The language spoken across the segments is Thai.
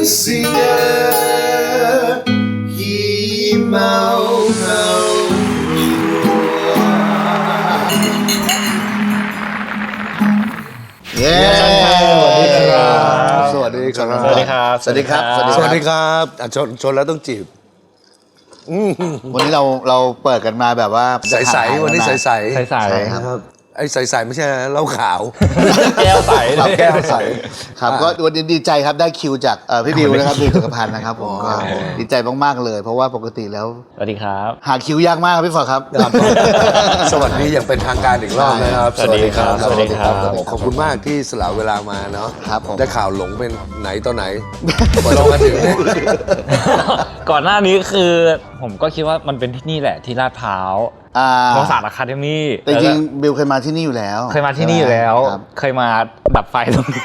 singer he mauเย้สวัสดีครับ สวัสดีครับ สวัสดีครับ สวัสดีครับชนแล้วต้องจีบวันนี้เราเปิดกันมาแบบว่า ใสๆวันนี้ใส ใช่ครับ ไอ้ใสๆไม่ใช่เหล้าขาว แก้วใสเลย แก้วใส ครับก็วันนี้ดีใจครับได้คิวจากพี่บิวนะครับบิวจักรพันธ์นะครับผมก็ดีใจมากๆเลย เพราะว่าปกติแล้ว สวัสดีครับ หาคิวยากมากครับพี่ฟอร์ดครับ สวัสดีอย่างเป็นทางการอีกรอบนะครับ สวัสดีครับสวัสดีครับ ขอบคุณมากที่สละเวลามาเนาะ ครับผม ได้ข่าวหลงเป็นไหนต่อไหนกว่าจะมาถึงเนี่ย ก่อนหน้านี้คือผมก็คิดว่ามันเป็นที่นี่แหละที่ลาดพร้าวธรรมศาสตร์อะคาเดมี่ แต่จริงๆบิวเคยมาที่นี่อยู่แล้ว เคยมาที่นี่อยู่แล้ว ครับ เคยมาดับไฟตรงนี้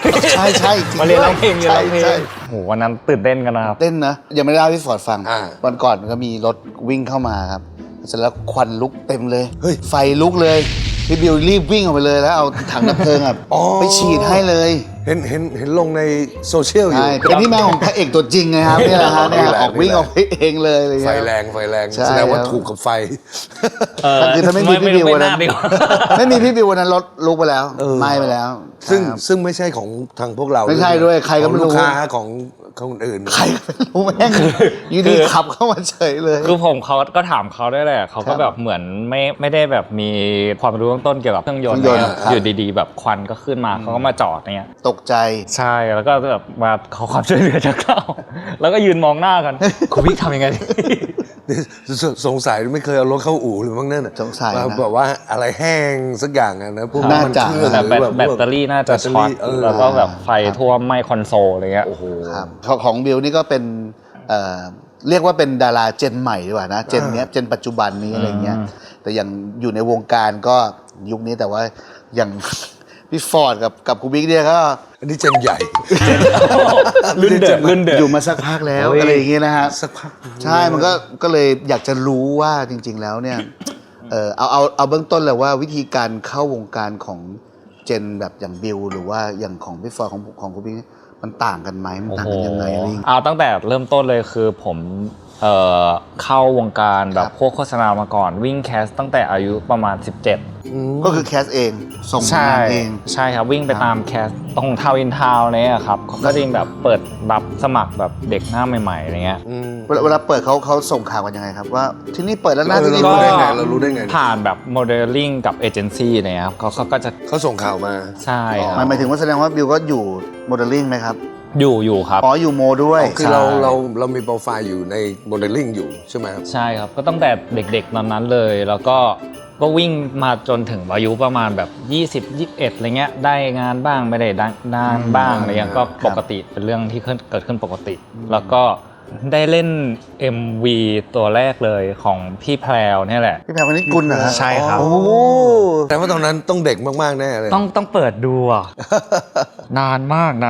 ใช่จริง มาเรียนร้องเพลงเรียนร้องเพล ใช่ งโหวันนั้นตื่นเต้นกันนะครับ เต้นนะยังไม่ได้เล่าให้พี่ฟอร์ดฟัง อ่า วันก่อนก็มีรถวิ่งเข้ามาครับเสร็จแล้วควันลุกเต็มเลยไฟลุกเลยพี่บิวรีบวิ่งออกไปเลยแล้วเอาถังดับเพลิงอ่ะไปฉีดให้เลย เห็นลงในโซเชียลอยู่ ใช่เป็นที่มาของพระเอกตัวจริงไงครับเนี่ยนะฮะเนี่ยออกวิ่งออกไปเองเลยอะไร ไฟ เงี้ย แรงใช่ แสดงว่าถูกกับไฟ คือถ้าไม่มีพี่บิววันนั้น ไม่น่าดีกว่า ไม่มีพี่บิววันนั้นรถลุกไปแล้วไหม้ไปแล้ว ซึ่งไม่ใช่ของทางพวกเรา ไม่ใช่ด้วยใครก็ไม่รู้ ของลูกค้าของคนอื่น ใครก็ไม่รู้แม่งอยูดีขับเข้ามาเฉยเลย คือเขาก็ถามเขาด้วยแหละเขาก็แบบเหมือนไม่ได้แบบมีความรู้เบื้องต้นเกี่ยวกับเครื่องยนต์ เครื่องยนต์ เนี่ย ครับ อยู่ดีๆ แบบควันก็ขึ้นมาเขาก็มาจอดเนี่ย ตกใจ ใช่แล้วก็แบบมาขอความช่วยเหลือจากเขาแล้วก็ยืนมองหน้ากันคุณพี่ทำยังไงดี สงสัยไม่เคยเอารถเข้าอู่หรือมั้งนั่นน่ะ สงสัยนะ แบบว่าอะไรแห้งสักอย่างอะนะพวก น่าจะ เครื่อง แต่ หรือ แบตเตอรี่น่าจะช็อต เออ แล้วก็แบบไฟท่วมไหม้คอนโซลอะไรเงี้ย โอ้โห ครับของบิวนี่ก็เป็นเรียกว่าเป็นดาราเจนใหม่ดีกว่านะเจนเนี้ยเจนปัจจุบันนี้อะไรเงี้ยแต่อย่างอยู่ในวงการก็ยุคนี้แต่ว่าอย่าง พี่ฟอร์ดกับครูบิ๊กเนี่ยก็ อันนี้เจนใหญ่ รุ่นเดือด อยู่มาสักพักแล้ว โอ้ย อะไรอย่างเงี้ยนะฮะ สักพัก ใช่มันก็เลยอยากจะรู้ว่าจริง ๆแล้วเนี่ยเอาเบื้องต้นเลยว่าวิธีการเข้าวงการของเจนแบบอย่างบิวหรือว่าอย่างของพี่ฟอร์ดของครูบิ๊กมันต่างกันไหมมันต่างกันยังไงอะไรอย่างเงี้ย เอาตั้งแต่เริ่มต้นเลยคือผมเข้าวงการแบบพวกโฆษณามาก่อนวิ่งแคสตั้งแต่อายุประมาณ 17 ก็คือแคสเองส่ง ใช่ งานเอง ใช่ครับวิ่งไปตามแคสตรงทาวน์อินทาวน์เนี่ยครับก็จริงแบบเปิดรับสมัครแบบเด็กหน้าใหม่ๆอะไรเงี้ย เวลาเปิดเขาส่งข่าวกันยังไงครับว่าที่นี่เปิดแล้วนะ เรา ที่นี่ รู้ เปิด ได้ แล้ว ไง นะ เรารู้ได้ไง ผ่านแบบโมเดลลิ่งกับเอเจนซี่เนี่ยครับเขาก็จะ เขาส่งข่าวมา ใช่ครับ หมายถึงว่าแสดงว่าบิวก็อยู่โมเดลลิ่งไหมครับ อยู่ครับ อ๋ออยู่โมด้วย คือ ใช่ เรามีโปรไฟล์อยู่ในโมเดลลิ่งอยู่ใช่ไหมครับ ใช่ครับก็ตั้งแต่เด็กๆตอนนั้นเลยแล้วก็วิ่งมาจนถึงอายุประมาณแบบ20 21อะไรเงี้ยได้งานบ้างไม่ได้งานบ้างอะไรเงี้ยก็ปกติเป็นเรื่องที่เกิดขึ้นปกติ แล้วก็ได้เล่น MV ตัวแรกเลยของพี่แพรวเนี่ยแหละ พี่แพรคนนี้กุลเหรอฮะ ใช่ครับ โอ้ แต่ว่าตอนนั้นต้องเด็กมากๆแน่เลย ต้องเปิดดูอ่ะ นานมากเ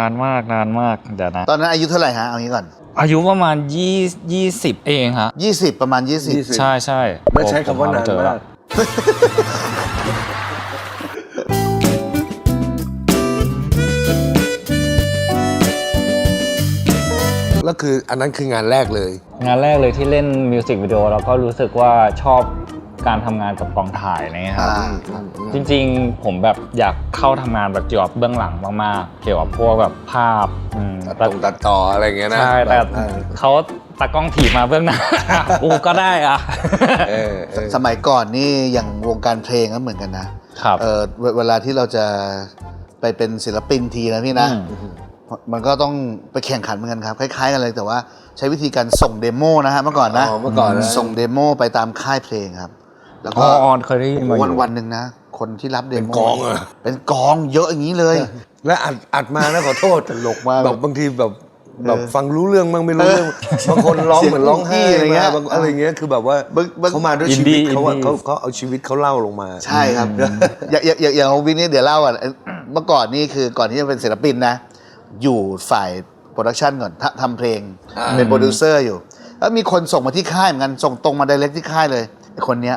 ดี๋ยวนะ ตอนนั้นอายุเท่าไหร่ฮะเอางี้ก่อน อายุประมาณ20เองฮะ 20ประมาณ 20 ใช่ ไม่ใช้คำว่านาน เจอ มา แล้ว กแล้วคืออันนั้นคืองานแรกเลย งานแรกเลยที่เล่นมิวสิกวิดีโอแล้วก็รู้สึกว่าชอบการทำงานกับกองถ่ายอะไรเงี้ยครับ จริงๆผมแบบอยากเข้าทำงานแบบเกี่ยวกับเบื้องหลังมากๆเกี่ยวกับพวกแบบภาพตัดต่ออะไรเงี้ยนะ ใช่แต่ บบ เขาตากล้องถีบมาเบื้องหน้า กูก็ได้อะ เออ สมัยก่อนนี่อย่างวงการเพลงก็เหมือนกันนะครับ เวลาที่เราจะไปเป็นศิลปินทีนะพี่นะ มันก็ต้องไปแข่งขันเหมือนกันครับคล้ายๆกันเลยแต่ว่าใช้วิธีการส่งเดโมนะฮะเมื่อก่อนนะ เมื่อก่อนนะ ส่งเดโมไปตามค่ายเพลงครับ แล้วก็ ออนเคยได้ยินมาอยู่ วันหนึ่งนะ คนที่รับเดโม เป็นกองเหรอ เป็นกองเยอะอย่างนี้เลย และอัดมานะขอโทษ ตลกมาก แบบบางทีแบบฟังรู้เรื่องบ้างไม่รู้เรื่องบางคนร้องเหมือนร้องไห้ เสียงอะไรเงี้ย บางอะไรเงี้ยคือแบบว่า บาง เขามาด้วยชีวิตเขาอะเขาเอาชีวิตเขาเล่าลงมา ใช่ครับอย่างของวินนี่เดี๋ยวเล่าอ่ะเมื่อก่อนนี่คือก่อนที่จะเป็นศิลปินนะ อยู่ฝ่ายโปรดักชันก่อนทำเพลงเป็นโปรดิวเซอร์อยู่ แล้วมีคนส่งมาที่ค่ายเหมือนกันส่งตรงมาไดเรกที่ค่ายเลยไอ้คนเนี้ย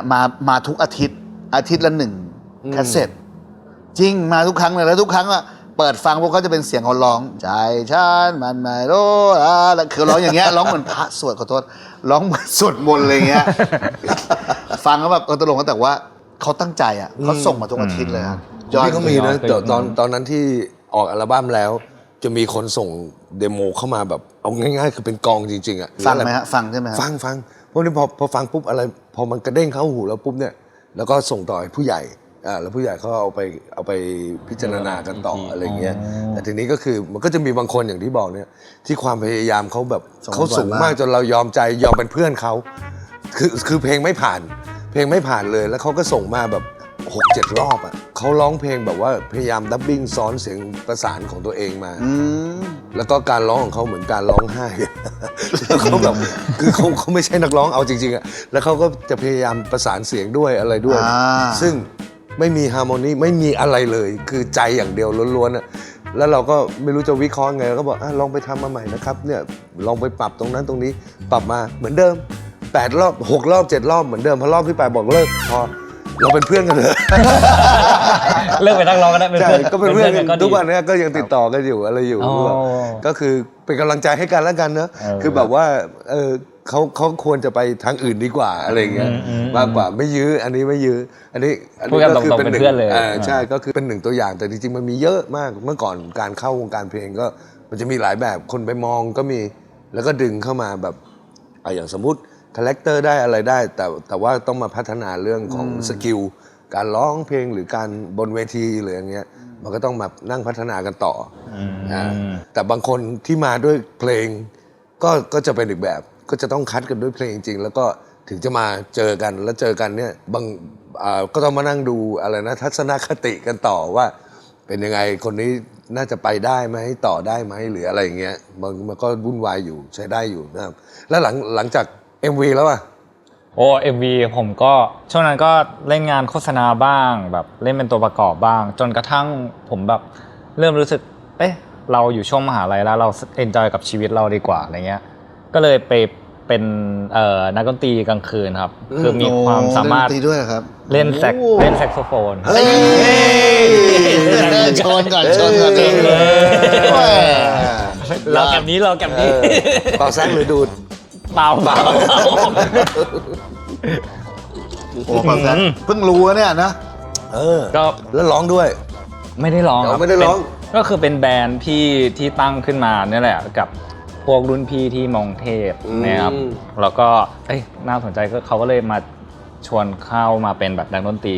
มาทุกอาทิตย์ละ1 แคสเซ็ตจริงมาทุกครั้งเลยแล้วทุกครั้งอะ เปิดฟังพวกเขาจะเป็นเสียงเขาร้องใจฉันมันไม่รู้แล้วคือร้องอย่างเงี้ยร้องเหมือนพระสวดขอโทษร้องเหมือนสวดมนต์อะไรเงี้ย ฟังแล้วแบบตลกแต่ว่าเขาตั้งใจอ่ะเขาส่งมาทุกอาทิตย์เลยครับยอด นี่ก็มีนะ ยอด แต่ตอนนั้นที่ออกอัลบั้มแล้ว จะมีคนส่งเดโมเข้ามาแบบเอาง่ายๆ คือเป็นกองจริงๆอ่ะ ฟังไหมฮะฟังใช่ไหมฮะ ฟังพวกนี้พอฟังปุ๊บอะไรพอมันกระเด้งเข้าหูแล้วปุ๊บเนี่ยแล้วก็ส่งต่อให้ผู้ใหญ่แล้วผู้ใหญ่เขาเอาไปพิจารณากันต่ออะไรเงี้ยแต่ทีนี้ก็คือมันก็จะมีบางคนอย่างที่บอกเนี่ยที่ความพยายามเขาแบบเขาสูงมากจนเรายอมใจยอมเป็นเพื่อนเขาคือเพลงไม่ผ่านเลยแล้วเขาก็ส่งมาแบบ 6-7 รอบอ่ะเขาร้องเพลงแบบว่าพยายามดับบิ้งซ้อนเสียงประสานของตัวเองมาแล้วก็การร้องของเขาเหมือนการร้องไห้ แล้วเขาแบบคือเขาไม่ใช่นักร้องเอาจริงๆอ่ะแล้วเขาก็จะพยายามประสานเสียงด้วยอะไรด้วย ซึ่งไม่มีฮาร์โมนีไม่มีอะไรเลยคือใจอย่างเดียวล้วนๆอ่ะแล้วเราก็ไม่รู้จะวิเคราะห์ไงเราก็บอกลองไปทำมาใหม่นะครับเนี่ยลองไปปรับตรงนั้นตรงนี้ปรับมาเหมือนเดิม8 รอบ6 รอบ 7 รอบเหมือนเดิมพอรอบที่8บอกเลิกพอเราเป็นเพื่อนกันเถอะ เลิกไปนักร้องก็ได้เป็น ใช่ เพื่อน ก็เป็นเพื่อนกัน ก็ดี ทุกวันนี้ก็ยังติดต่อกันอยู่อะไรอยู่ อ๋อ ก็คือเป็นกำลังใจให้กันแล้วกันเนอะ คือแบบว่าเขาควรจะไปทางอื่นดีกว่าอะไรอย่างเงี้ยมากกว่าไม่ยื้ออันนี้ไม่ยื้ออันนี้ พูดกัน ก็ ตรงๆเป็น หนึ่ง เพื่อนเลย ใช่ก็คือเป็นหนึ่งตัวอย่างแต่จริงๆมันมีเยอะมากเมื่อก่อนการเข้าวงการเพลงก็มันจะมีหลายแบบคนไปมองก็มีแล้วก็ดึงเข้ามาแบบอย่างสมมุติคาแรคเตอร์ได้อะไรได้แต่ว่าต้องมาพัฒนาเรื่องของสกิลการร้องเพลงหรือการบนเวทีหรืออย่างเงี้ยมันก็ต้องมานั่งพัฒนากันต่อแต่บางคนที่มาด้วยเพลงก็จะเป็นอีกแบบก็จะต้องคัดกันด้วยเพลงจริงๆแล้วก็ถึงจะมาเจอกันแล้วเจอกันเนี่ยก็ต้องมานั่งดูอะไรนะทัศนคติกันต่อว่าเป็นยังไงคนนี้น่าจะไปได้ไหมต่อได้ไหมหรืออะไรอย่างเงี้ยมันก็วุ่นวายอยู่ใช้ได้อยู่นะครับแล้วหลังจาก MV แล้วอ่ะ โอ้ MV ผมก็ช่วงนั้นก็เล่นงานโฆษณาบ้างแบบเล่นเป็นตัวประกอบบ้างจนกระทั่งผมแบบเริ่มรู้สึกเราอยู่ช่วงมหาลัยแล้วเราเอนจอยกับชีวิตเราดีกว่าอะไรเงี้ยก็เลยไปเป็นนักดนตรีกลางคืนครับคือมีความสามารถ เล่นดนตรีด้วยครับ เล่นแซกโซโฟน ชนก่อนเก่งเลย โอ้ย เราแกบนี้ เป่าแซกหรือดูด เปล่า โอ้ฟังแล้วเพิ่งรู้เนี่ยนะ ก็ แล้วร้องด้วย ไม่ได้ร้องครับ ไม่ได้ร้อง ก็คือเป็นแบรนด์ที่ตั้งขึ้นมาเนี่ยแหละกับพวกรุ่นพี่ที่มองเทพนะครับแล้วก็น่าสนใจก็เขาก็เลยมาชวนเข้ามาเป็นแบบนักดนตรี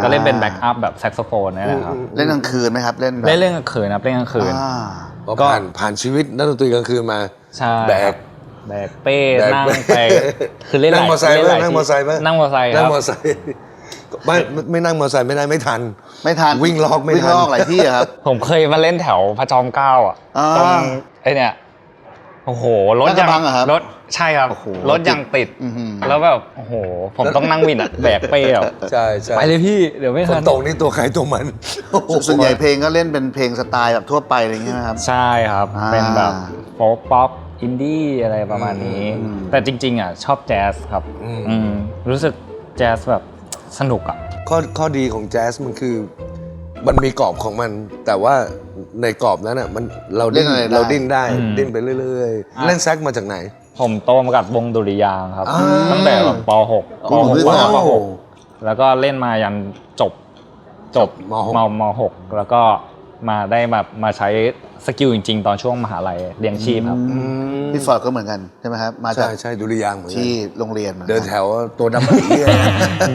ก็เล่นเป็นแบ็กอัพแบบแซกโซโฟนนี่แหละครับ เล่นกลางคืนไหมครับเล่นแบบ เล่นกลางคืนครับเล่นกลางคืน ก็ผ่านชีวิตนักดนตรีกลางคืนมา ใช่ แบก เป้นั่งไปคือเล่น นั่งมอไซค์ไหม หลาย นั่งมอไซค์ไหม นั่งมอไซค์ค นั่ง รับ มอไซค์ไม่นั่งมอไซค์ไม่ได้ไม่ทัน ไม่ทัน วิ่งลอกไม่ทัน วิ่งลอกหลายที่อะครับ ผมเคยมาเล่นแถวพระจอมเกล้าอ่ะ อ่า ตรงเนี่ยโอ้โหรถ ลาดกระบังเหรอครับ รถใช่ครับ โอ้โห รถยังติด อื้อหือ แล้วแบบโอ้โหผมต้องนั่งวินอ่ะแบกเป้อะ ใช่ ไปเลยพี่เดี๋ยวไม่ ฝ ทั น น ตกนี่ตัวใครตัวมัน ส่วนใหญ่เพลงก็เล่นเป็นเพลงสไตล์แบบทั่วไปอะไรอย่างเงี้ยไหมครับ ใช่ครับ เป็นแบบโฟล์คป๊อปอินดี้อะไรประมาณนี้ แต่จริงๆอ่ะชอบแจ๊สครับรู้สึกแจ๊สแบบสนุกอ่ะ ข้อดีของแจ๊สมันคือมันมีกรอบของมัน แต่ว่าในกรอบนั้นอ่ะมันเราดิ้น เล่นอะไรได้ เราดิ้นได้ อืม ดิ้นไปเรื่อยๆเล่นแซกมาจากไหน ผมโตมากับวงดุริยางค์ครับ อ่า ตั้งแต่แบบป .6 ป .6 ป .6 แล้วก็เล่นมายันจบ มหก ม .6 แล้วก็มาได้แบบมาใช้สกิลจริงๆ ตอนช่วงมหาลัยเลี้ยงชีพครับ พี่ฟอร์ดก็เหมือนกันใช่ไหมครับมาจาก ใช่ดุริยางค์เหมือนกัน ที่โรงเรียนหมือกั เดินแถวตัวดำปีเลย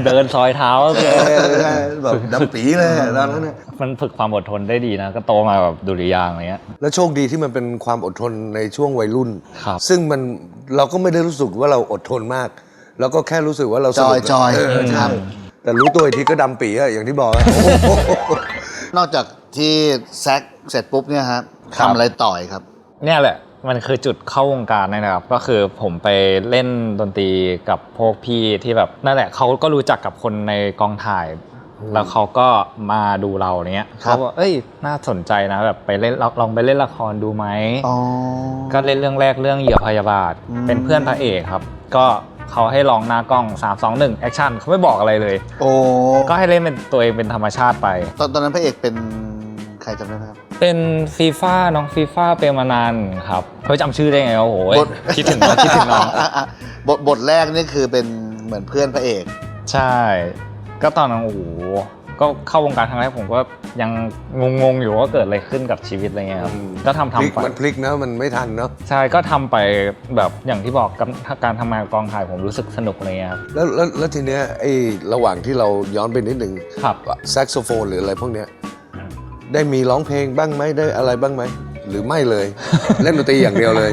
เดินซอยเท้า ใช่แบบดำปีเลยตอนนั้นน่ะ มันฝึกความอดทนได้ดีนะ ก็โตมาแบบดุริยางค์อะไรเงี้ย แล้วโชคดีที่มันเป็นความอดทนในช่วงวัยรุ่น ครับ ซึ่งเราก็ไม่ได้รู้สึกว่าเราอดทนมาก เราก็แค่รู้สึกว่าเราสนุก จอย ใช่แต่รู้ตัวอีกทีก็ดำปีอะอย่างที่บอกอะ นอกจากที่แซกเสร็จปุ๊บเนี่ยครับ ครับ ทำอะไรต่อยครับ เนี่ยแหละมันคือจุดเข้าวงการนะครับ ก็คือผมไปเล่นดนตรีกับพวกพี่ที่แบบนั่นแหละเขาก็รู้จักกับคนในกองถ่าย แล้วเขาก็มาดูเราเนี้ย ครับ เขาบอกน่าสนใจนะแบบไปเล่นลองไปเล่นละครดูไหม อ๋อ ก็เล่นเรื่องแรกเรื่องเหยื่อพยาบาท เป็นเพื่อนพระเอกครับ ก็เขาให้ลองหน้ากล้อง3 2 1แอคชั่นเขาไม่บอกอะไรเลย โอ้ ก็ให้เล่นเป็นตัวเองเป็นธรรมชาติไป ตอนนั้นพระเอกเป็นใครจำได้ไหมครับ เป็นฟีฟ่าน้องฟีฟ่าเป็นมานานครับเขาจำชื่อได้ไงโอ้โห บท คิดถึงน้องคิดถึงน้อง บทแรกนี่คือเป็นเหมือนเพื่อนพระเอก ใช่ ก็ตอนนั้นโอ้โหก็เข้าวงการครั้งแรกผมก็ยังงงๆอยู่ว่าเกิดอะไรขึ้นกับชีวิตอะไรเงี้ยครับก็ทำ พลิก ไป มันพลิกนะมันไม่ทันเนาะ ใช่ก็ทำไปแบบอย่างที่บอกการทำงานกองถ่ายผมรู้สึกสนุกอะไรเงี้ยครับ แล้วทีเนี้ยไอ้ระหว่างที่เราย้อนไปนิดหนึ่ง ครับ แซกโซโฟนหรืออะไรพวกเนี้ยได้มีร้องเพลงบ้างไหมได้อะไรบ้างไหมหรือไม่เลย เล่นดนตรีอย่างเดียวเลย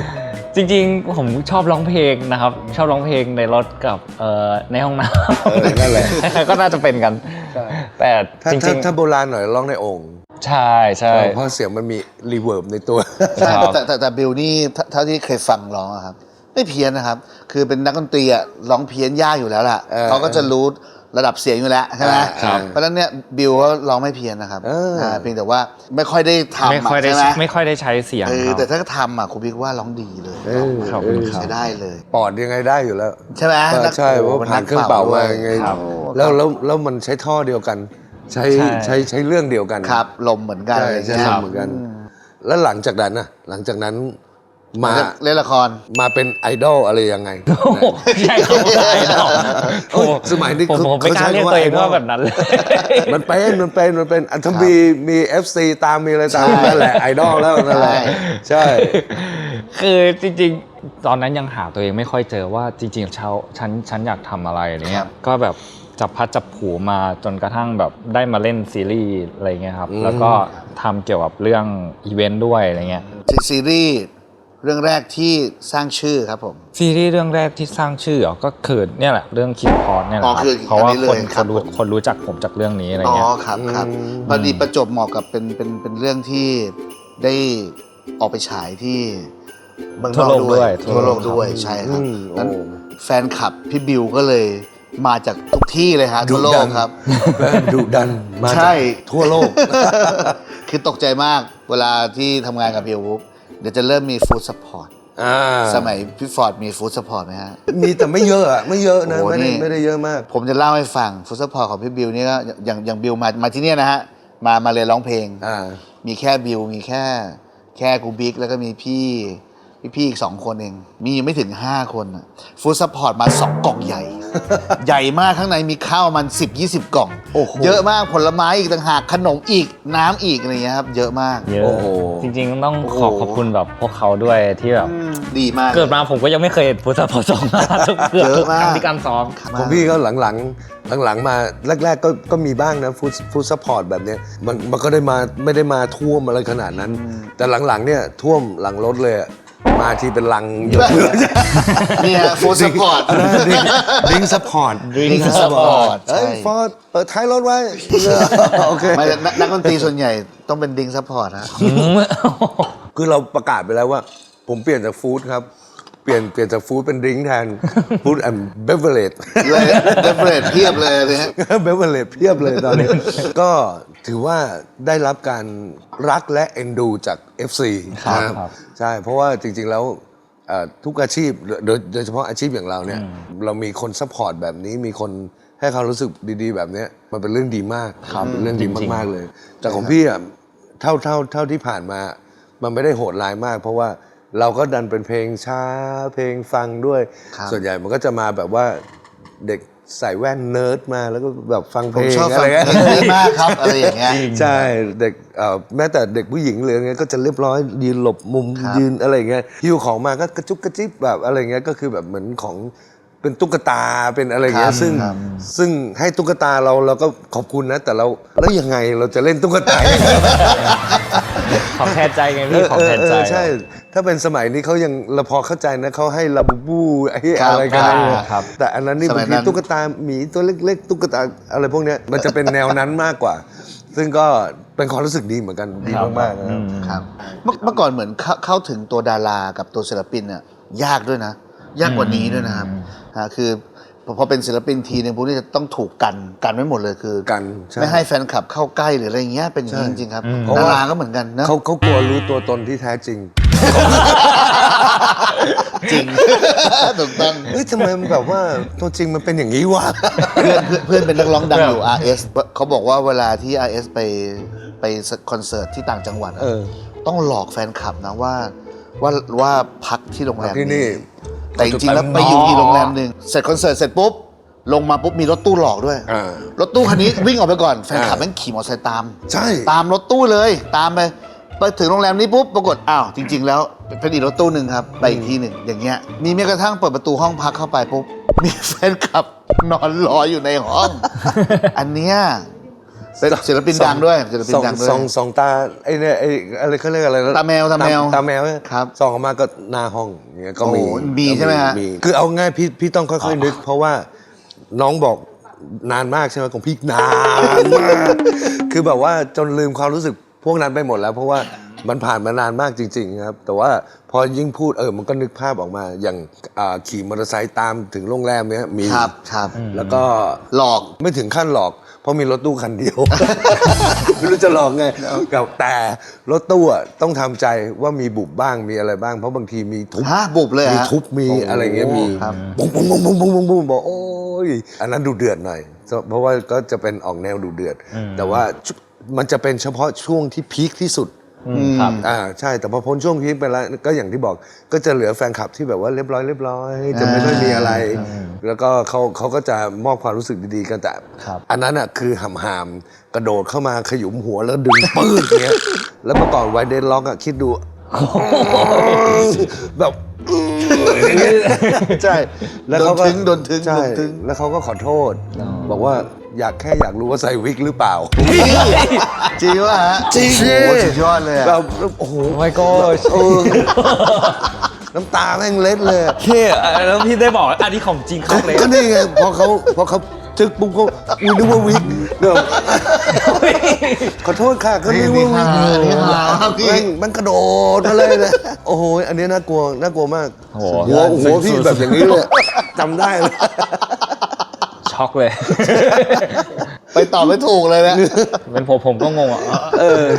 จริงๆผมชอบร้องเพลงนะครับชอบร้องเพลงในรถกับในห้องน้ำ นั่นแหละ ก็น่าจะเป็นกัน ใช่ แต่ ถ้า จริง ถ้าโบราณหน่อยร้องในโอ่ง ๆใช่ใช่ เพราะเสียงมันมีรีเวิร์บในตัว ใช่ ครับ แต่บิลนี่เท่าที่เคยฟังร้องอะครับไม่เพี้ยนนะครับ คือเป็นนักดนตรีอะร้องเพี้ยนยากอยู่แล้วล่ะ เออ เขาก็จะรู้ระดับเสียงอยู่แล้วใช่ไหม ครับ เพราะฉะนั้นเนี่ยบิลก็ร้องไม่เพี้ยนนะครับ เอออ่ เพียงแต่ว่าไม่ค่อยได้ทำ ไม่ค่อยได้ ใช่ไหม ไม่ค่อยได้ใช้เสียง แต่ ครับ ถ้าทำอะคุณบิ๊กว่าร้องดีเลย ขอบคุณครับ ใช้ได้เลย ปอดยังไงได้อยู่แล้ว ใช่ไหมนัก ใช่เพราะผ่านเครื่องเป่ามาไง ครับ แล้วมันใช้ท่อเดียวกัน ใช้ ใช่ ใช้เรื่องเดียวกัน ครับลมเหมือนกัน ใช่ อะไร ใช่ เงี้ย เหมือนกัน แล้วหลังจากนั้นน่ะหลังจากนั้นมา เล่นละคร มาเป็นไอดอลอะไรยังไง โอ้โหใช่ครับผมได้หรอก โอ้ยสมัยนี้ ผมไม่กล้าเรียกตัวเองว่าแบบนั้นเลย มันเป็นอันทั้งมี FC ตามมีอะไรตาม ใช่ นั่นแหละไอดอลแล้วนั่นแหละใช่ คือจริงๆ ตอนนั้นยังหาตัวเองไม่ค่อยเจอว่าจริงๆฉันอยากทำอะไรอะไรเงี้ยก็แบบจับพัดจับผูมาจนกระทั่งแบบได้มาเล่นซีรีส์อะไรเงี้ยครับแล้วก็ทำเกี่ยวกับเรื่องอีเวนต์ด้วยอะไรเงี้ย ซีรีส์เรื่องแรกที่สร้างชื่อครับผม ซีรีส์เรื่องแรกที่สร้างชื่อก็คือเนี่ยแหละเรื่องคิดพอดเนี่ยแหละ อ๋อ ครับ คือ เพราะว่า อันนี้เลย คน ครับผม คนรู้จักผมจากเรื่องนี้อะไร อ๋อ เงี้ย ครับพอดีประจวบเหมาะกับเป็นเรื่องที่ได้ออกไปฉายที่เมืองนอกด้วยทั่วโลกด้วยใช่ครับ อืม นั้น โอ้ แฟนคลับพี่บิวก็เลยมาจากทุกที่เลยฮะทั่วโลกครับ ดุดันมาจาก ใช่ ทั่วโลก คือตกใจมากเวลาที่ทำงานกับบิวปุ๊บเดี๋ยวจะเริ่มมีฟู้ดซัพพอร์ตสมัยพี่ฟอร์ดมีฟู้ดซัพพอร์ตไหมฮะ มีแต่ไม่เยอะอะไม่เยอะนะ โอ้ ไม่ได้เยอะมาก ผมจะเล่าให้ฟังฟู้ดซัพพอร์ตของพี่บิวนี่ก็อย่างบิวมาที่เนี่ยนะฮะมาเรียนร้องเพลง มีแค่บิวมีแค่กูบิ๊กแล้วก็มีพี่อีก2 คนเอง มีไม่ถึง 5 คนฟู้ดซัพพอร์ตมา 2 กล่องใหญ่ ใหญ่มากข้างในมีข้าวมัน 10-20 กล่อง โอ้โห เยอะมากผลไม้อีกต่างหากขนมอีกน้ำอีกอะไรเงี้ยครับ เยอะมาก เยอะ โอ้โห จริงๆต้อง โอ้โห ขอบคุณแบบพวกเขาด้วยที่แบบ ดีมาก เกิดมาผมก็ยังไม่เคยเห็นพุทธพจน์มาทุกเกือบ เย ทุ อะ ก มาก ครั้งที่การซ้อม ของพี่ก็หลังมาแรกๆก็มีบ้างนะฟู้ดซัพพอร์ตแบบเนี้ยมันก็ไม่ได้มาท่วมอะไรขนาดนั้น แต่หลังๆเนี่ยท่วมหลังรถเลยอะมาทีเป็นลังเยอะ นี่ฮะฟู้ดซัพพอร์ต ดิ้งซัพพอร์ต Drink support เฮ้ย ใช่ ฟอร์ดเปิดท้ายรถไว้ โอเค ไม่นักดนตรีส่วนใหญ่ต้องเป็นดิงซัพพอร์ตฮะ คือเราประกาศไปแล้วว่า ผมเปลี่ยนจากฟู้ดครับ เปลี่ยนจากฟู้ดเป็นดริงก์แทนฟู้ดแอนด์เบเวอร์เลด เลยเดฟเฟรดเพียบเลยนะฮะ เบเวอร์เลดเพียบเลยตอนนี้ ก็ถือว่าได้รับการรักและเอ็นดูจาก FC ครับ นะครับ ใช่ เพราะว่าจริง ๆ แล้วทุกอาชีพโดยเฉพาะอาชีพอย่างเราเนี่ยเรามีคนซัพพอร์ตแบบนี้มีคนให้เขารู้สึกดีๆ แบบเนี้ยมันเป็นเรื่องดีมากเป็นเรื่องดีมากๆเลย แต่ของพี่อ่ะเท่าที่ผ่านมา มันไม่ได้โหดร้ายมาก เพราะว่าเราก็ดันเป็นเพลงช้าเพลงฟังด้วย ครับ ส่วนใหญ่มันก็จะมาแบบว่าเด็กใส่แว่นเนิร์ดมาแล้วก็แบบฟังเพ ผ ล ม ง ชอบ อะ ฟั ไรง เงี้ย เพลงนี้มากครับอะไรอย่างเงี้ย ใช่เด็กแม้แต่เด็กผู้หญิงเลยเงี้ยก็จะเรียบร้อยยืนหลบมุม ครับ ยืนอะไรเงี้ยหิ้วของมาก็กระจุกกระจิบแบบอะไรเงี้ยก็คือแบบเหมือนของเป็นตุ๊กตาเป็นอะไรเงี้ยซึ่งให้ตุ๊กตาเราก็ขอบคุณนะแต่เราแล้วยังไงเราจะเล่นตุ๊กตา ของแทนใจไงพี่ของแทนใจ ใช่ ถ้าเป็นสมัยนี้เขายังเราพอเข้าใจนะเขาให้ลาบูบูไอ้ ครับ อะไรกัน ครับ แต่อันนั้นนี่ สมั บาย ง นั้ ที น ตุ๊กตาหมีตัวเล็กๆตุ๊กตาอะไรพวกเนี้ยมันจะเป็นแนวนั้นมากกว่า ซึ่งก็เป็นความรู้สึกดีเหมือนกันดีมากๆนะครับ ครับเมื่อก่อนเหมือนเข้าถึงตัวดารากับตัวศิลปินเนี่ยยากด้วยนะ ยากกว่านี้ด้วยนะครับคือพอเป็นศิลปินทีนึงพวกนี้จะต้องถูกกันไว้หมดเลยคือ กันใช่ ไม่ให้แฟนคลับเข้าใกล้หรืออะไรอย่างเงี้ยเป็นอย่างนี้จริงๆครับ เพราะ ดา ว่า ราก็เหมือนกันนะ เขากลัวรู้ตัวตนที่แท้จริง จริง ถูกต้อง เฮ้ยทำไมมันแบบว่าตัวจริงมันเป็นอย่างนี้วะ เพื่อนเป็นนักร้องดังอยู่ RS เขาบอกว่าเวลาที่ RS ไป ไปคอนเสิร์ตที่ต่างจังหวัดอะ เออ ต้องหลอกแฟนคลับนะว่าพักที่โรงแรม ที่นี่ แต่จริงๆแล้วไปอยู่ที่โรงแรมหนึ่งเสร็จคอนเสิร์ตเสร็จปุ๊บลงมาปุ๊บมีรถตู้หลอกด้วย รถตู้คันนี้วิ่งออกไปก่อนแฟนคลับแม่งขี่มอเตอร์ไซค์ตาม ใช่ ตามรถตู้เลยตามไปถึงโรงแรมนี้ปุ๊บปรากฏอ้าวจริง ๆ แล้วเป็นอีกรถตู้หนึ่งครับไปอีกที่หนึ่งอย่างเงี้ยมีแม้กระทั่งเปิดประตูห้องพักเข้าไปปุ๊บมีแฟนคลับนอนรออยู่ในห้อง อันเนี้ยเป็นศิลปินดังด้วยศิลปินดังด้วย สองตาไอ้เนี่ยไอ้อะไรเขาเรียกอะไรนะ ตาแมว ตาแมว ครับ ส่องออกมาก็หน้าห้องอย่างเงี้ยก็มี โอ้มีใช่ไหมฮะ คือเอาง่ายพี่ต้องค่อยๆนึก เพราะว่าน้องบอกนานมากใช่ไหมของพี่นานมากคือแบบว่าจนลืมความรู้สึกพวกนั้นไปหมดแล้ว เพราะว่ามันผ่านมานานมากจริงๆครับแต่ว่าพอยิ่งพูดมันก็นึกภาพออกมาอย่างขี่มอเตอร์ไซค์ตามถึงโรงแรมเนี้ยมี ครับ แล้วก็ หลอก ไม่ถึงขั้นหลอก เพราะมีรถตู้คันเดียว ไม่รู้จะหลอกไงแต่รถตู้อะต้องทำใจว่ามีบุบบ้างมีอะไรบ้าง เพราะบางทีมีทุบ บุบเลย มี ฮะ ทุบมีอะไรเงี้ยมี ครับ บุ้งบุ้งบุ้งบุ้งบุ้งบุ้งบุ้งบอกโอ้ยอันนั้นดูเดือดหน่อยเพราะว่าก็จะเป็นออกแนวดูเดือด แต่ว่ามันจะเป็นเฉพาะช่วงที่พีคที่สุด ครับ ใช่แต่พอพ้นช่วงพีคไปแล้วก็อย่างที่บอกก็จะเหลือแฟนคลับที่แบบว่าเรียบร้อยจะไม่ค่อยมีอะไร แล้วก็เขาก็จะมอบความรู้สึกดีๆกันแต่ ครับ อันนั้นอ่ะคือหำๆกระโดดเข้ามาขยุมหัวแล้วดึงปื้ดเงี้ยแล้วเมื่อก่อนไวเดนล็อกอ่ะคิดดูแบบอย่างเงี้ยใช่แล้วเขาก็ โดนทึง ใช่ โดนทึง แล้วเขาก็ขอโทษ บอกว่าอยากรู้ว่าใส่วิกหรือเปล่า จริงวะฮะ จริง โอ้โหสุดยอดเลยอะ แบบโอ้โห my god น้ำตาแม่งเล็ดเลย โอเคแล้วพี่ได้บอกอันนี้ของจริงครับเลย ก็นี่ไงพอเขาจึกปุ๊บเขานึกว่าวิกเดี๋ยวขอโทษค่ะก็นึกว่าวิก อันนี้หาครับพี่ มันกระโดดมาเลยนะโอ้โหอันนี้น่ากลัวมาก โอ้โห หัวพี่แบบอย่างนี้เลยจำได้เลย ช็อกเลย ไปตอบไม่ถูกเลยนะ เป็นผมก็งงอ่ะ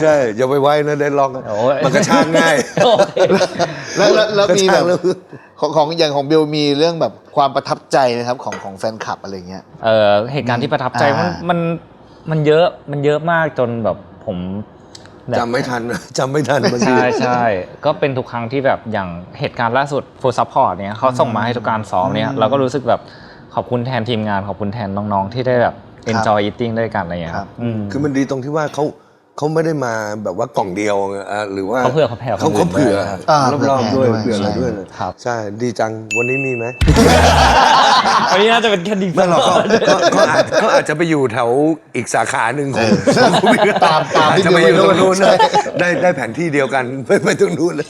ใช่อย่าไปไว้นะได้ล็อก โอ้ย มันกระชากง่าย โอเค แล้วมีแบบ กระชากแล้ว ของอย่างของเบลมีเรื่องแบบความประทับใจนะครับของแฟนคลับอะไรเงี้ย เหตุการณ์ที่ประทับใจ อ่า มันเยอะมากจนแบบผมแบบ จำไม่ทันบางที ใช่ก็เป็นทุกครั้งที่แบบอย่างเหตุการณ์ล่าสุด Full Support เนี่ยเขาส่งมาให้ทุกการซ้อมเนี่ยเราก็รู้สึกแบบขอบคุณแทนทีมงานขอบคุณแทนน้องๆที่ได้แบบ enjoy eating ด้วยกันอะไรอย่างเงี้ยครับ คือมันดีตรงที่ว่าเขาไม่ได้มาแบบว่ากล่องเดียวหรือว่า เขาเผื่อเขาแผ่ เขา คนอื่น เผื่อ ด้วยครับ รอบๆด้วย เผื่ เผื่ อ อ แผ่ อะไร ด้ ด้ ว วย ย ครับ ใช่ดีจังวันนี้มีไหม อันนี้น่าจะเป็นแค่ดี ไม่หรอกเขาอาจจะไปอยู่แถวอีกสาขาหนึ่งของ ตาม อาจ ที่ จะไปอยู่ตรงนู้น ใช่ ได้แผนที่เดียวกันไปตรงนู้นเลย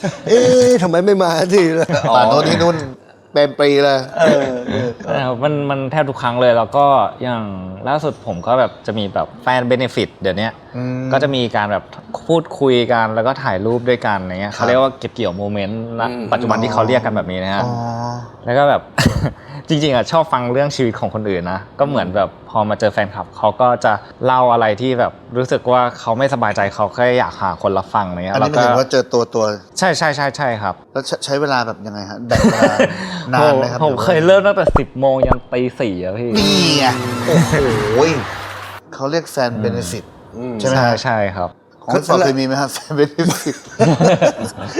ทำไมไม่มาทีละ ป่าโน้นที่นู่นเป็นปีเลย มันแทบทุกครั้งเลยแล้วก็อย่างล่าสุดผมก็แบบจะมีแบบแฟนเบเนฟิตเดี๋ยวนี้ก็จะมีการแบบพูดคุยกันแล้วก็ถ่ายรูปด้วยกันอะไรเงี้ยเขาเรียกว่าเก็บเกี่ยวโมเมนต์ณปัจจุบันที่เขาเรียกกันแบบนี้นะฮะ แล้วก็แบบ จริงๆอ่ะชอบฟังเรื่องชีวิตของคนอื่นนะก็เหมือนแบบพอมาเจอแฟนคลับเขาก็จะเล่าอะไรที่แบบรู้สึกว่าเขาไม่สบายใจเขาแค่อยากหาคนรับฟังอะไรเงี้ย อัน แล้ นี้ ว หมาย ก็ ถึงว่าเจอตัว ใช่ครับ แล้วใช้เวลาแบบยังไงฮะแบ่งเวลานานไหมครับ ผมเคยเริ่มตั้งแต่10 โมงยันตี 4อะพี่ นี่ไงโอ้โหเขาเรียกแฟนเบนฟิตใช่ไหมฮะ ใช่ครับ ของคุณฟอร์ดเคยมีไหมครับแฟนเบนฟิต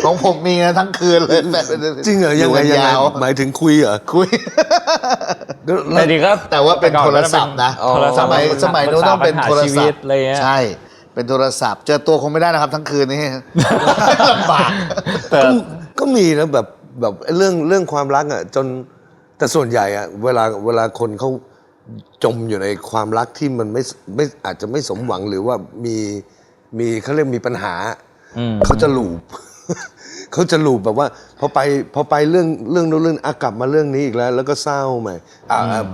ของผมมีนะทั้งคืนเลยแฟนเบนฟิต จริงเหรอยังไง กันยาว หมายถึงคุยเหรอ คุย แต่ดีก็ แต่ว่าเป็นโทรศัพท์นะ โทรศัพท์ สมัยนู้นต้องเป็นโทร ชี ศั วิ พ ต ท์ อะไรเงี้ย ใช่ เป็นโทรศัพท์ เจอตัวคงไม่ได้นะครับ ทั้งคืนนี้ ลำบาก แต่ ก็มีนะแบบเรื่องความรักอ่ะจนแต่ส่วนใหญ่อ่ะเวลาคนเขาจมอยู่ในความรักที่มันไม่อาจจะไม่สมหวังหรือว่ามีเขาเรียกมีปัญหาเขาจะลูป เขาจะลูปแบบว่าพอไปเรื่องนู้นเรื่องกลับมาเรื่องนี้อีกแล้ว แล้วก็เศร้าใหม่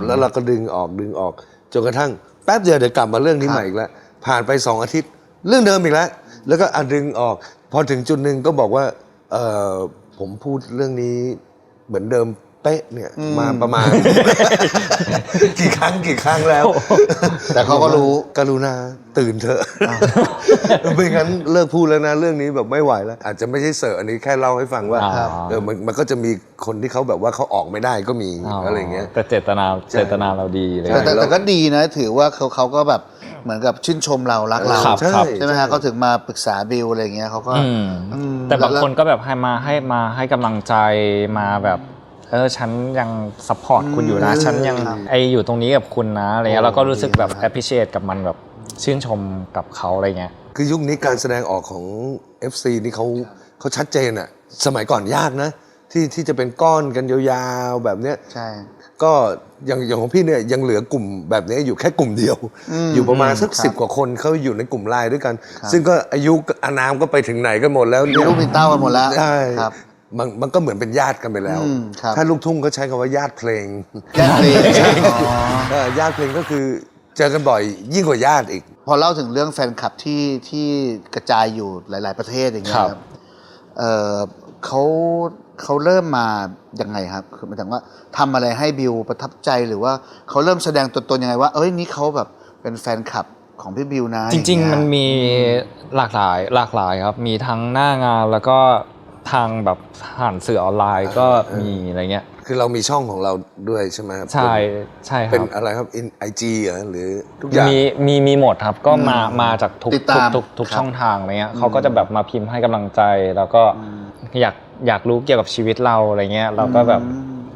แล้วเราก็ดึงออกจนกระทั่งแป๊บเดียวเดี๋ยวกลับมาเรื่องนี้ใหม่อีกแล้วผ่านไป2 อาทิตย์เรื่องเดิมอีกแล้วแล้วก็ดึงออก พอถึงจุดหนึ่งก็บอกว่าผมพูดเรื่องนี้เหมือนเดิมเป๊ะเนี่ยมาประมาณ กี่ครั้งแล้ว แต่เขาก็รู้ กรุณาตื่นเถอะไม่งั้นเลิกพูดแล้วนะเรื่องนี้แบบไม่ไหวแล้ว อาจจะไม่ใช่เสิร์ฟอันนี้แค่เล่าให้ฟังว่ามันก็จะมีคนที่เขาแบบว่าเขาออกไม่ได้ก็มีอะไรอย่างเงี้ย แต่เจตนาเราดีเลย แต่ก็ดีนะ ถือว่าเขาก็แบบ เหมือนกับชื่นชมเรารักเรา ครับ ใช่ไหมฮะเขาถึงมาปรึกษาบิวอะไรอย่างเงี้ยเขาก็ แต่บางคนก็แบบให้กำลังใจมาแบบฉันยังซัพพอร์ตคุณอยู่นะฉันยังอยู่ตรงนี้กับคุณนะอะไรเงี้ยเราก็รู้สึกแบบ appreciate กับมันแบบชื่นชมกับเขาอะไรเงี้ย คือยุคนี้การแสดงออกของ FC นี่เขาชัดเจนอะสมัยก่อนยากนะที่จะเป็นก้อนกันยาวๆแบบเนี้ย ใช่ ก็อย่างของพี่เนี่ยยังเหลือกลุ่มแบบนี้อยู่แค่กลุ่มเดียว อยู่ประมาณสัก ครับ 10 กว่าคนเขาอยู่ในกลุ่มไลน์ด้วยกัน ซึ่งก็อายุอานามก็ไปถึงไหนกันหมดแล้ว มีลูกมีเต้ากันหมดแล้ว ใช่ ครับ มันก็เหมือนเป็นญาติกันไปแล้ว ครับ ถ้าลูกทุ่งก็ใช้คำว่าญาติเพลง ญาติเพลงอ๋อ ญาติเพลงก็คือเจอกันบ่อยยิ่งกว่าญาติอีก พอเล่าถึงเรื่องแฟนคลับที่กระจายอยู่หลาย ๆ ประเทศอย่างเงี้ย ค ค รั รับ บเขาเริ่มมายังไงครับคือหมายถึงว่าทำอะไรให้บิวประทับใจหรือว่าเขาเริ่มแสดงตัวตนยังไงว่านี่เขาแบบเป็นแฟนคลับของพี่บิวนะ จริง อย่า ๆ เย มันมีหลากหลายครับมีทั้งหน้างานแล้วก็ทางแบบผ่านสื่อออนไลน์ก็มีอะไรเงี้ย คือเรามีช่องของเราด้วยใช่ไหมครับ ใช่ค เป็ รั น บ อะไรครับไอจีหรือทุกอย่าง มีหมดครับก็มาจากทุก ติดตาม ทุก ครับ ช่องทางอะไรเงี้ยเขาก็จะแบบมาพิมพ์ให้กำลังใจแล้วก็อยากรู้เกี่ยวกับชีวิตเราอะไรเงี้ยเราก็แบบ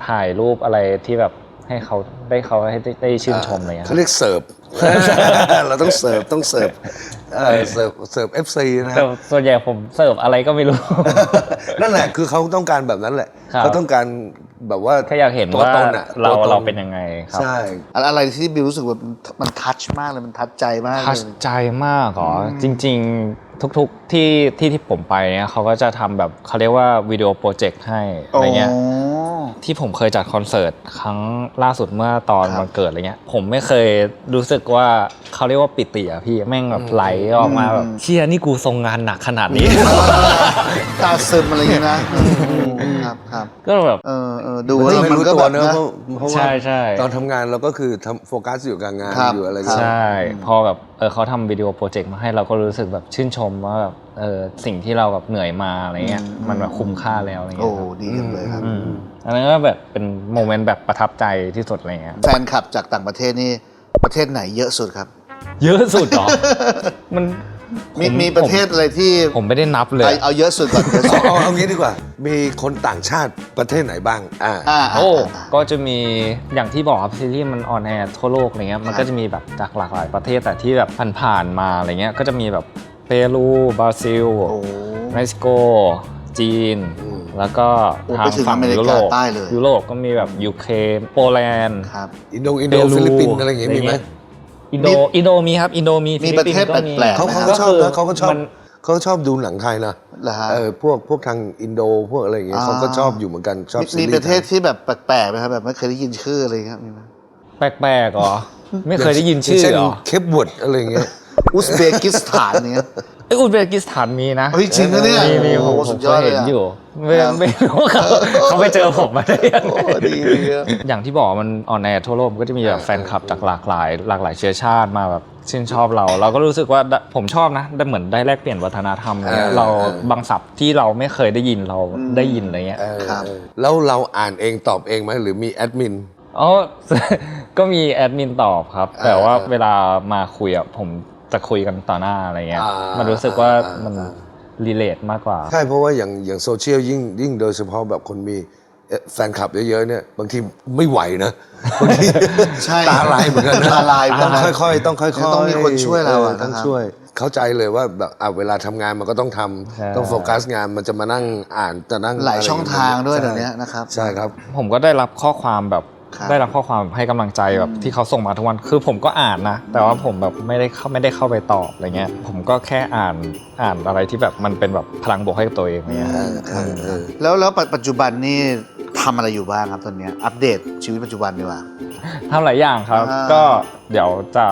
ถ่ายรูปอะไรที่แบบให้เขาได้ชื่นชมอะไรเงี้ย เขาเรียกเสิร์ฟ เราต้องเสิร์ฟเสิร์ฟ FC นะค แต่ รับ ส่วนใหญ่ผมเสิร์ฟอะไรก็ไม่รู้ นั่นแหละคือเขาต้องการแบบนั้นแหละ ครับ เขาต้องการแบบว่า แค่อยากเห็น ตัว ว่า ตนอะ เรา ตัวตน เราเป็นยังไงครับ ใช่ อะไรที่บิวรู้สึกว่ามันทัชมากเลยมันทัชใจมาก ทัช เลย ใจมากเหรอจริงๆทุกๆที่ผมไปเนี่ยเขาก็จะทำแบบเขาเรียกว่าวิดีโอโปรเจกต์ให้อะไรเงี้ย อ๋อ ที่ผมเคยจัดคอนเสิร์ตครั้งล่าสุดเมื่อตอน ครับ วันเกิดอะไรเงี้ยผมไม่เคยรู้สึกว่าเขาเรียกว่าปิติอะพี่แม่งแบบไหลออกมาแบบเชี่ยนี่กูทรงงานหนักขนาดนี้ ตาซึมอะไรอย่างเงี้ยนะครับครับ ก็แบบ ดู มัน แล้ว ไม่ มัน รู้ ก็ ตั แบ ว บ เนอะ นะ เพราะว่า ใช่ ตอนทำงานเราก็คือโฟกัสอยู่กับงาน ครับ อยู่อะไรอย่างเงี้ย ใช่พอแบบเขาทำวิดีโอโปรเจกต์มาให้เราก็รู้สึกแบบชื่นชมว่าแบบสิ่งที่เราแบบเหนื่อยมาอะไรเงี้ยมันแบบคุ้มค่าแล้วอะไร โอ้ เงี้ยครับ ดีจังเลยครับ อันนั้นก็แบบเป็นโมเมนต์แบบประทับใจที่สุดอะไรเงี้ย แฟนคลับจากต่างประเทศนี่ประเทศไหนเยอะสุดครับ เยอะสุดเหรอ มัน มีประเทศอะไรที่ ผมไม่ได้นับเลย เอาเยอะสุดก่อนเยอะสุด เอางี้ดีกว่า มีคนต่างชาติประเทศไหนบ้างโอ้ก็จะมีอย่างที่บอกครับซีรีส์มันออนแอร์ทั่วโลกอะไรเงี้ยมันก็จะมีแบบจากหลากหลายประเทศแต่ที่แบบผ่านๆมาอะไรเงี้ยก็จะมีแบบเปรูบราซิล โอ้ เม็กซิโกจีน แล้วก็ โอ้ ทา ไป ง ถึง ฝั่ง อเมริกา ยุโรป ใต้เลย ยุโรปก็มีแบบยูเครนโปแลนด์ ครับ อินโดฟิลิปปินส์อะไรอย่างเงี้ยมีไหม อินโดมีครับอินโดมี มีประเทศ ฟิลิปปินส์ก็มี แปลกๆ เขาก็ชอบนะเขาก็ชอบ มัน เขาชอบดูหนังไทยนะ เหรอฮะ พวกทางอินโดพวกอะไรอย่างเงี้ยเขาก็ชอบอยู่เหมือนกันชอบซี มี รีส์ ประเทศที่แบบแปลกๆไหมครับแบบไม่เคยได้ยินชื่ออะไรครับมีไหม แปลกๆเหรอไม่เคยได้ยินชื่อ เช่น เหรอ เคปวูดอะไรอย่างเงี้ย อุซเบกิสถานเนี่ย อุซเบกิสถานมีนะ เฮ้ยจริงนะเนี่ย มี โอ้ ผ โห ม สุด เค ยอด ย เลย เห็น อะ อยู่ไม่รู้ว่าเขาไปเจอผมมาได้ยังไง โอ้ดีเลยอะ อย่างที่บอกมันออนแอร์ทั่วโลกมันก็จะมีแบบแฟนคลับจากหลากหลายเชื้อชาติมาแบบชื่นชอบเราก็รู้สึกว่าผมชอบนะได้เหมือนได้แลกเปลี่ยนวัฒนธรรมอะไรเงี้ยเราบางศัพท์ที่เราไม่เคยได้ยินเราได้ยินอะไรเงี้ย ครับ แล้วเราอ่านเองตอบเองไหมหรือมีแอดมิน อ๋อ ก็มีแอดมินตอบครับ แต่ว่าเวลามาคุยอ่ะผมจะคุยกันต่อหน้าอะไรเงี้ยมันรู้สึกว่ามันรีเลทมากกว่า ใช่เพราะว่าอย่างโซเชียลยิ่งโดยเฉพาะแบบคนมีแฟนคลับเยอะๆเนี่ยบางทีไม่ไหวนะบางที ใช่ ตาลายเหมือนกันนะ ตาลายเหมือนกั ต้อน ง นะ ค่อยๆต้องค่อยๆ ต้องมีคนช่วยเราอะ ต้อง นะครับ ช่วย เข้าใจเลยว่าแบบเวลาทำงานมันก็ต้องท ใช่ ำต้องโฟกัสงานมันจะมานั่งอ่านจะนั่ง หลายช่องทางด้วย ใ เดี๋ยวนี้นะครับ ใช่ครับ ผมก็ได้รับข้อความแบบ ครับ ได้รับข้อความให้กำลังใจแบบที่เขาส่งมาทุกวันคือผมก็อ่านนะแต่ว่าผมแบบไม่ได้เข้าไปตอบอะไรเงี้ยผมก็แค่อ่านอะไรที่แบบมันเป็นแบบพลังบวกให้กับตัวเองอะไรเงี้ย แล้วปัจจุบันนี่ทำอะไรอยู่บ้างครับตอนเนี้ยอัปเดตชีวิตปัจจุบันดีกว่า ทำหลายอย่างครับ อ่า ก็เดี๋ยวจะ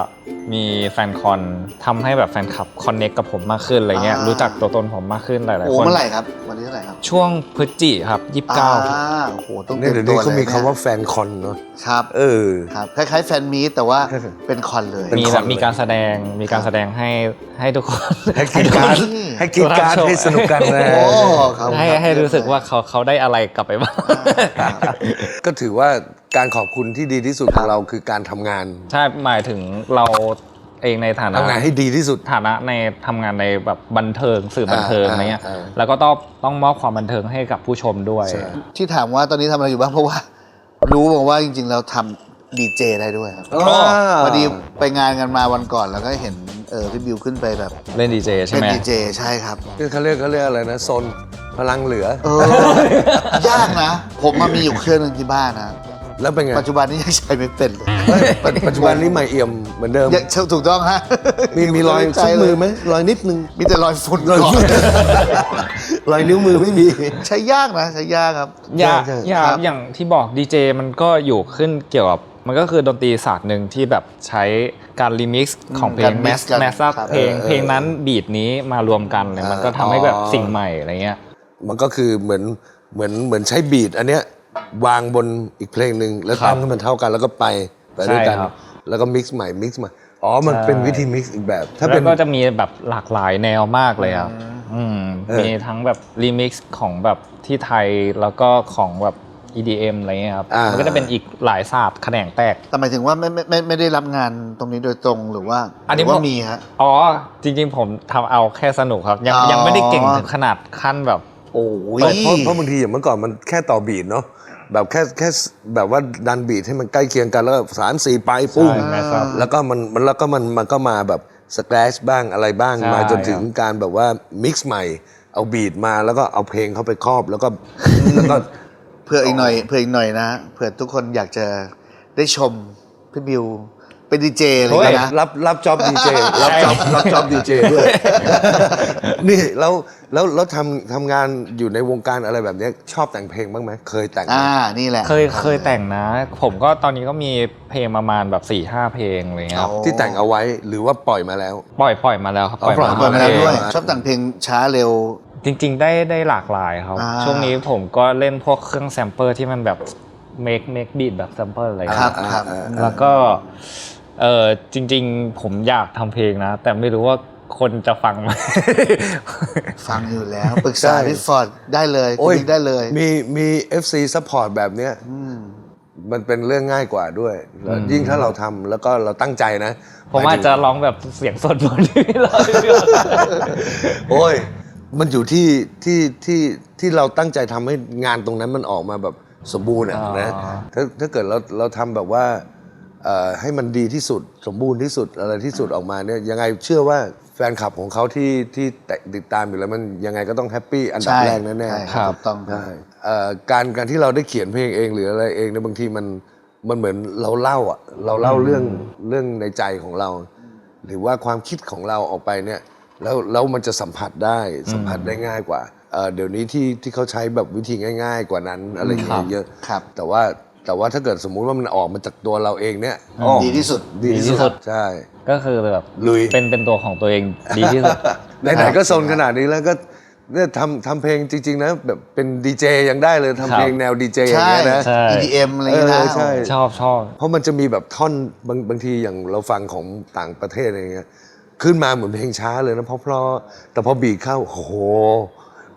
มีแฟนคอนทำให้แบบแฟนคลับคอนเน็กกับผมมากขึ้นอะไรเงี้ยรู้จักตัวตนผมมากขึ้นหลาย โอ้ ๆคน เมื่อไหร่ครับวันนี้เท่าไหร่ครับ ช่วงพฤศจิครับ29 โอ้โหต้อง เนี่ย เตรีย เดี๋ ม ยว ตัว นี้เขามี ลย คำว่าแฟนคอนเนาะ ครับ ครับคล้ายๆแฟนมีตแต่ว่าเป็นคอนเลย เป็น มี ค แบ อน บ เลย มีการแสดงให้ทุกคน ให้กินการดให้กินการดให้สนุกกันนะ โอ้ครับ ให้รู้สึกว่าเขาได้อะไรกลับไปบ้าง ก็ถือว่าการขอบคุณที่ดีที่สุดของเราคือการทำงาน ใช่หมายถึงเรา เองในฐานะ ทำงานให้ดีที่สุด ฐานะในทำงานในแบบบันเทิงสื่อบันเทิงอะไรเงี้ย อ่า แล้วก็ต้องมอบความบันเทิงให้กับผู้ชมด้วย ใช่ ที่ถามว่าตอนนี้ทำอะไรอยู่บ้างเพราะว่า รู้มาว่าจริงๆเราทำดีเจได้ด้วยครับพอดีไปงานกันมาวันก่อนแล้วก็เห็นพี่บิวขึ้นไปแบบ เล่นดีเจใช่ เป็น ไหม ดีเจใช่ครับ เขาเรียกอะไรนะโซนพลังเหลือ ยากนะ ผมมามีอยู่เครื่องนึงที่บ้านนะ แล้วเป็นไง ปัจจุบันนี้ยังใช้ไม่เป็นเลย ปัจจุบันนี้ใหม่เอี่ยมเหมือนเดิม ยังถูกต้องฮะ มีรอย ใจ ซุก เล มือไหมรอยนิดนึง มีแต่รอยฝุ่น รอย ก่อน รอยนิ้วมือไม่มี ใช้ยากนะใช้ยากครับ อยาก ใช่ อยาก ครับ อย่างที่บอกดีเจมันก็อยู่ขึ้นเกี่ยวกับมันก็คือดนตรีศาสตร์หนึ่งที่แบบใช้การรีมิกซ์ของเพลง การ แม mix ส กัน แมสซับ ครับ เพลงนั้นบีทนี้มารวมกันเลยมันก็ทำให้แบบสิ่งใหม่อะไรเงี้ย มันก็คือเหมือนใช้บีทอันเนี้ยวางบนอีกเพลงหนึ่งแล้ว ครับ ตั้งให้มันเท่ากันแล้วก็ไปด้วยกัน ใช่ครับ แล้วก็มิกซ์ใหม่มิกซ์ใหม่อ๋อมันเป็นวิธีมิกซ์อีกแบบ ถ้า แล้ เป็น วก็จะมีแบบหลากหลายแนวมากเลยครับมีทั้งแบบรีมิกซ์ของแบบที่ไทยแล้วก็ของแบบ EDM อะไรเงี้ยครับมันก็จะเป็นอีกหลายศาสตร์แขนงแตก แต่หมายถึงว่าไม่ได้รับงานตรงนี้โดยตรงหรือว่า อันนี้ หรืว่ามีฮะ อ๋อจริงๆผมทำเอาแค่สนุกครับ อ๋อ ยังไม่ได้เก่งถึงขนาดขั้นแบบ โอ้ย เพราะบางทีอย่างเมื่อก่อนมันแค่ต่อบีทเนาะแบบแค่แบบว่าดันบีทให้มันใกล้เคียงกันแล้วก็3-4 ไปปุ้ง ใช่ไหมครับ แล้วก็มันก็มาแบบสแครชบ้างอะไรบ้าง ใช่ มาจนถึงการแบบว่ามิกซ์ใหม่เอาบีทมาแล้วก็เอาเพลงเข้าไปครอบแล้วก็ เพื่ออีกหน่อยนะเผื่อทุกคนอยากจะได้ชมพี่บิวเป็นดีเจอะไรอย่างเงี้ยนะ รับจ็อบดีเจรับจ็อบดีเจด้วย นี่แล้วทำงานอยู่ในวงการอะไรแบบนี้ชอบแต่งเพลงบ้างไหมเคยแต่งไหม นี่แหละ เคยแต่งนะ ผมก็ตอนนี้ก็มีเพลงประมาณแบบ4-5 เพลงอะไรเงี้ยครับ ที่แต่งเอาไว้หรือว่าปล่อยมาแล้ว ปล่อยมาแล้วครับ อ๋อปล่อย เปิดมาแล้วด้วย เพลง ชอบแต่งเพลงช้าเร็ว จริงๆได้หลากหลายครับ ช่วงนี้ผมก็เล่นพวกเครื่องแซมเปิลที่มันแบบ make beat แบบแซมเปิลอะไร ครั เงี้ บ ย ครับ แล้วก็จริงๆผมอยากทำเพลงนะ แต่ไม่รู้ว่าคนจะฟังไหม ฟังอยู่แล้วปรึกษาพี่ฟอร์ดได้เลย โอ้ย คุณบิ๊กได้เลย มี FC support แบบเนี้ยมันเป็นเรื่องง่ายกว่าด้วยแล้วยิ่งถ้าเราทำแล้วก็เราตั้งใจนะ ผมอาจจะร้องแบบเสียงสดบนที่เรา โอ้ยมันอยู่ที่เราตั้งใจทำให้งานตรงนั้นมันออกมาแบบสมบูรณ์อะนะถ้าเกิดเราทำแบบว่าให้มันดีที่สุดสมบูรณ์ที่สุดอะไรที่สุดออกมาเนี่ยยังไงเชื่อว่าแฟนคลับของเขาที่ติดตามอยู่แล้วมันยังไงก็ต้องแฮปปี้อันดับ ใช่ แรกแน่ ใช่ ๆ ครับถูกต้องครับ ใช่การที่เราได้เขียนเพลงเองหรืออะไรเองเนี่ยบางทีมันเหมือนเราเล่าอ่ะเราเล่าเรื่องในใจของเรา หรือว่าความคิดของเราออกไปเนี่ยแล้วมันจะสัมผัสได้ง่ายกว่าเดี๋ยวนี้ที่เขาใช้แบบวิธีง่าย ๆ กว่านั้นอะไรอย่างเงี้ยเยอะ ครับ แต่ว่าถ้าเกิดสมมุติว่ามันออกมาจากตัวเราเองเนี่ย ดีที่สุด ดีที่ ดีที่สุ สุ ด ดใช่ ก็คือแบบ ลุย เป็นตัวของตัวเองดีที่สุด ไหนๆก็โซนขนาดนี้แล้วก็เนี่ยทำเพลงจริงๆนะแบบเป็นดีเจยังได้เลยทำเพลงแนวดีเจอย่าง ใช่ เงี้ยนะ ใช่ EDM อะไรอย่างเงี้ยนะ ใช่ ชอบ เพราะมันจะมีแบบท่อนบางทีอย่างเราฟังของต่างประเทศอะไรเงี้ยขึ้นมาเหมือนเพลงช้าเลยนะเพราะแต่พอบีทเข้าโอ้โห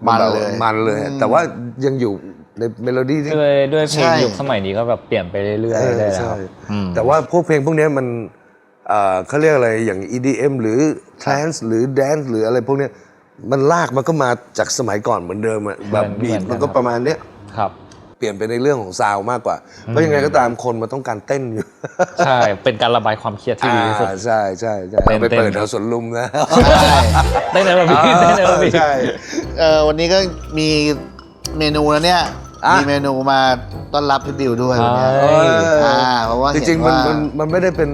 มันเลย มันเลย แต่ว่ายังอยู่ในเมโลดี้ที่ ด้วยเพลง ใช่ ยุคสมัยนี้ก็แบบเปลี่ยนไปเรื่อยๆได้แล้ว ใช่ ครับ แต่ว่าพวกเพลงพวกเนี้ยมันเขาเรียกอะไรอย่าง EDM หรือ Trance หรือ Dance หรืออะไรพวกเนี้ยมันลากมันก็มาจากสมัยก่อนเหมือนเดิมอะแบบบีทมันก็ประมาณเนี้ย ครับ เปลี่ยนไปในเรื่องของซาวด์มากกว่า เพราะยังไงก็ตามคนมันต้องการเต้นอยู่ ใช่ เป็นการระบายความเครียดที่ดีที่สุด ใช่ใช่ใช่ เต้น เอาไปเปิด เต้น แถวสวนลุมนะ ได้ในระเบียบได้ในระเบียบ ใช่ วันนี้ก็มีเมนูแล้วเนี่ย อ่ะ มีเมนูมาต้อนรับพี่บิวด้วยวันเนี้ย ใช่ เพราะว่า จ เห็น ริงๆ ว่า มันไม่ได้เป็น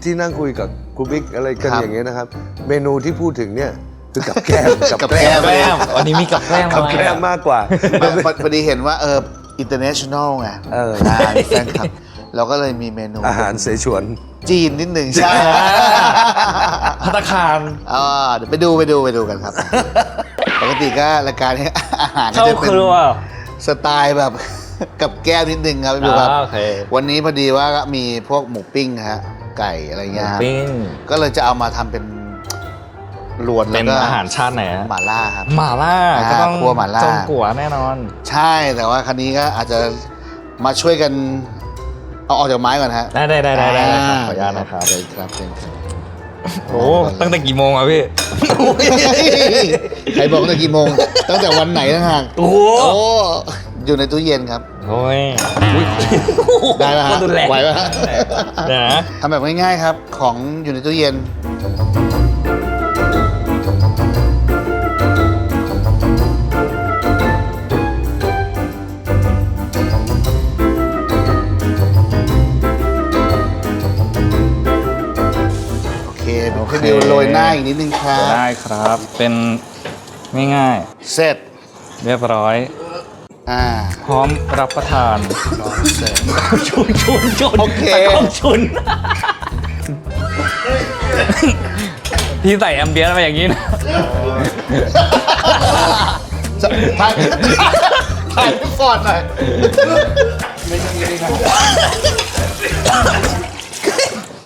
ที่นั่งคุยกับครูบิ๊กอะไรกัน ครับ อย่างเงี้ยนะครับ เมนูที่พูดถึงเนี่ยคือกับแกล้ม กับแกล้ม แกล้มวันนี้มีกับแกล้ม กับ มา แกล้มมากกว่า พอดีเห็นว่าinternational ไง มีแฟนคลับเราก็เลยมีเมนู อาหารเสฉวน จีนนิดหนึ่งใช่ ภัตตาคาร เดี๋ยวไปดูกันครับ ปกติก็รายการนี้อาหารก็ เข้า จะ ค เป็น รัว สไตล์แบบ กับแก้มนิดนึงครับพี่บิวครับ โอเค วันนี้พอดีว่าก็มีพวกหมูปิ้งฮะไก่อะไรเงี้ยครับ ปิ้ง ก็เลยจะเอามาทำเป็นรวน เป็ แล้ว น ก็ อาหารชาติไหนฮะ หม่าล่าครับ หม่าล่าก็ต้อง ครัวหม่าล่า จงกัวแน่นอน ใช่แต่ว่าครั้นี้ก็อาจจะมาช่วยกัน เอาออกจากไม้ก่อนฮะ ได้ครับขออนุญาตนะครับ เลยครับเชิญครับ โอ้ตั้งแต่กี่โมงอะพี่ ใครบอกตั้งแต่กี่โมง ตั้งแต่วันไหนต่างหาก โอ้โห โอ้อยู่ในตู้เย็นครับ โอ้ย ได้ไหมฮะ รุนแรง ไหวไหมฮะ เดี๋ยวนะ ทำแบบง่ายๆครับ ของอยู่ในตู้เย็น โอเคพี่บิวโรยหน้าอีกนิดนึงครับ ได้ครับ เป็นง่าย เสร็จ ๆเรียบร้อย พร้อม พร้อมรับประทาน เสร็จ ชุน โอเค ตะกล้องชุน พี่ใส่แอมเบียนมาอย่างนี้นะ ถ่ายถ่ายฟอร์ดหน่อย